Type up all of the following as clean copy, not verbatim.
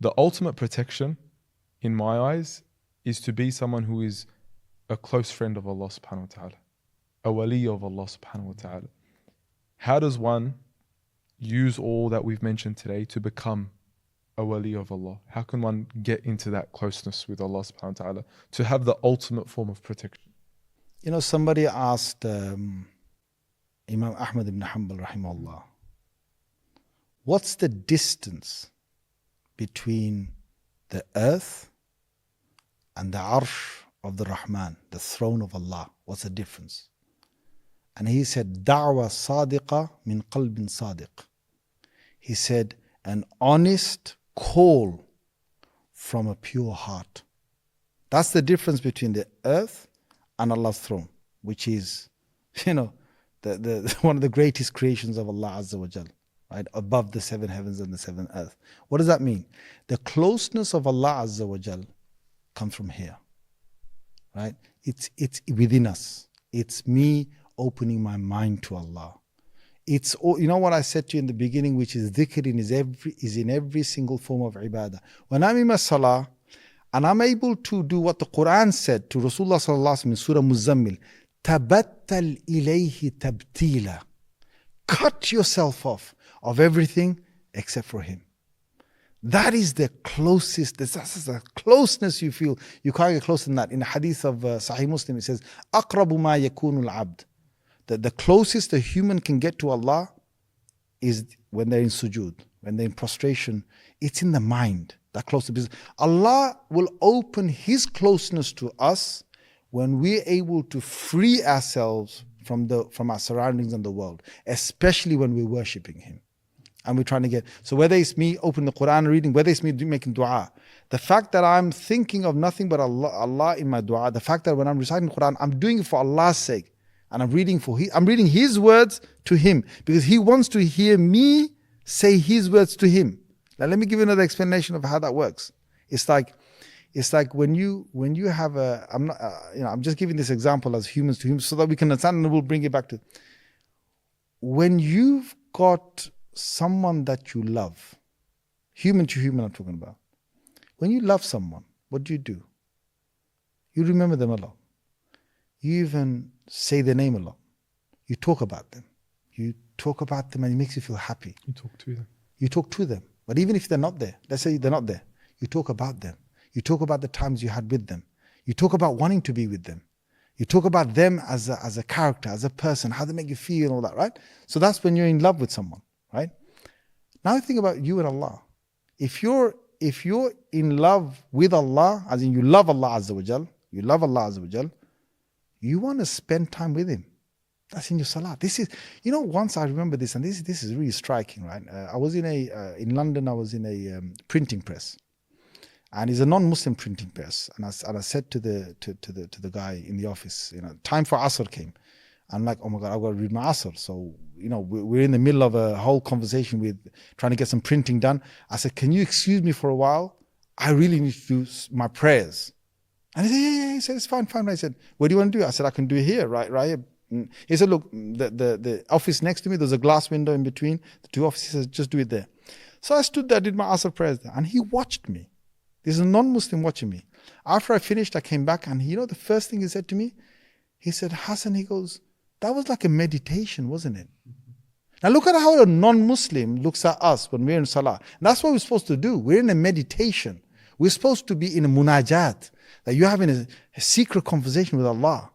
The ultimate protection, in my eyes, is to be someone who is a close friend of Allah subhanahu wa ta'ala, a wali of Allah subhanahu wa ta'ala. How does one use all that we've mentioned today to become a wali of Allah? How can one get into that closeness with Allah subhanahu wa ta'ala to have the ultimate form of protection? You know, somebody asked Imam Ahmad ibn Hanbal rahimahullah, what's the distance between the earth and the arsh of the Rahman, the throne of Allah? What's the difference? And he said, da'wa sadiqa min qalbin sadiq. He said, an honest call from a pure heart. That's the difference between the earth and Allah's throne, which is, you know, the one of the greatest creations of Allah Azza wa Jal, right? Above the seven heavens and the seven earth. What does that mean? The closeness of Allah Azza wa Jal comes from here, right? It's within us. It's me opening my mind to Allah. It's, you know what I said to you in the beginning, which is dhikr is in every single form of ibadah. When I'm in my salah and I'm able to do what the Quran said to Rasulullah sallallahu alaihi wasallam in Surah Muzammil, tabattal ilayhi tabtila. Cut yourself off of everything except for Him. That is the closest, that's the closeness you feel. You can't get closer than that. In the hadith of Sahih Muslim, it says, أَقْرَبُ مَا يَكُونُ الْعَبْدِ. The closest a human can get to Allah is when they're in sujood, when they're in prostration. It's in the mind, that closeness. Allah will open His closeness to us when we're able to free ourselves from our surroundings and the world, especially when we're worshipping Him. And we're trying to get, so whether it's me opening the Quran and reading, whether it's me making dua, the fact that I'm thinking of nothing but Allah in my dua, the fact that when I'm reciting the Quran, I'm doing it for Allah's sake. And I'm reading His words to Him because He wants to hear me say His words to Him. Now let me give you another explanation of how that works. It's like when you have I'm just giving this example as humans to humans so that we can understand, and we'll bring it back to when you've got someone that you love, human to human I'm talking about. When you love someone, what do? You remember them a lot. You even say their name a lot. You talk about them. You talk about them and it makes you feel happy. You talk to them. You talk to them. But even if they're not there, let's say they're not there, you talk about them. You talk about the times you had with them. You talk about wanting to be with them. You talk about them as a character, as a person, how they make you feel and all that, right? So that's when you're in love with someone, right? Now think about you and Allah. If you're in love with Allah, as in you love Allah Azza wa Jal, you want to spend time with Him. That's in your salah. This is, once I remember this, and this is really striking, right? I was in London. I was in a printing press, and it's a non-Muslim printing press. And I said to the guy in the office, time for Asr came. I'm like, oh my God, I've got to read my Asr. So we're in the middle of a whole conversation with trying to get some printing done. I said, can you excuse me for a while? I really need to do my prayers. And he said, yeah. He said, it's fine. I said, what do you want to do? I said, I can do it here, right here. He said, look, the office next to me, there's a glass window in between the two offices. He said, just do it there. So I stood there, did my Asr prayers there, and he watched me. This is a non-Muslim watching me. After I finished, I came back, and the first thing he said to me, he said, Hassan, he goes, that was like a meditation, wasn't it? Now look at how a non-Muslim looks at us when we're in salah. And that's what we're supposed to do. We're in a meditation. We're supposed to be in a munajat, that you're having a secret conversation with Allah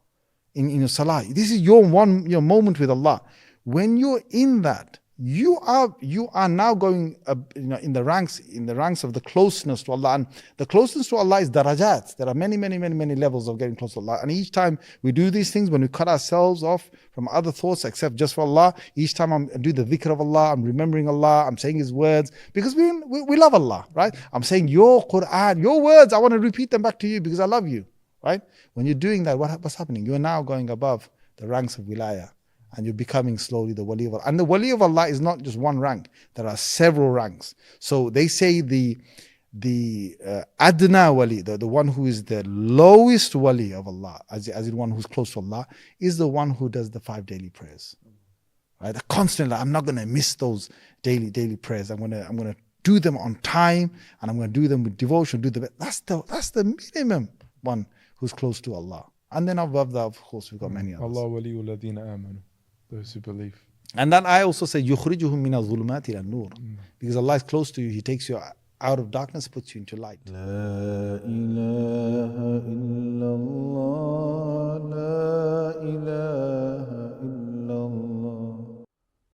in your salah. This is your moment with Allah. When you're in that, you are now going in the ranks of the closeness to Allah. And the closeness to Allah is darajat. There are many levels of getting close to Allah. And each time we do these things, when we cut ourselves off from other thoughts except just for Allah, each time I do the dhikr of Allah, I'm remembering Allah, I'm saying His words, because we love Allah, right? I'm saying your Quran, your words, I want to repeat them back to you because I love you, right? When you're doing that, what's happening? You're now going above the ranks of wilayah. And you're becoming slowly the Wali of Allah. And the Wali of Allah is not just one rank. There are several ranks. So they say the Adna Wali, the one who is the lowest Wali of Allah, as in one who's close to Allah, is the one who does the 5 daily prayers. Right? Constantly, I'm not going to miss those daily prayers. I'm going to do them on time, and I'm going to do them with devotion. Do the that's the minimum one who's close to Allah. And then above that, of course, we've got many others. Allah waliyul ladina amanu, those who believe. And then I also say yukhrijuhum min al-dhulumati ila nur, because Allah is close to you. He takes you out of darkness, puts you into light. La ilaha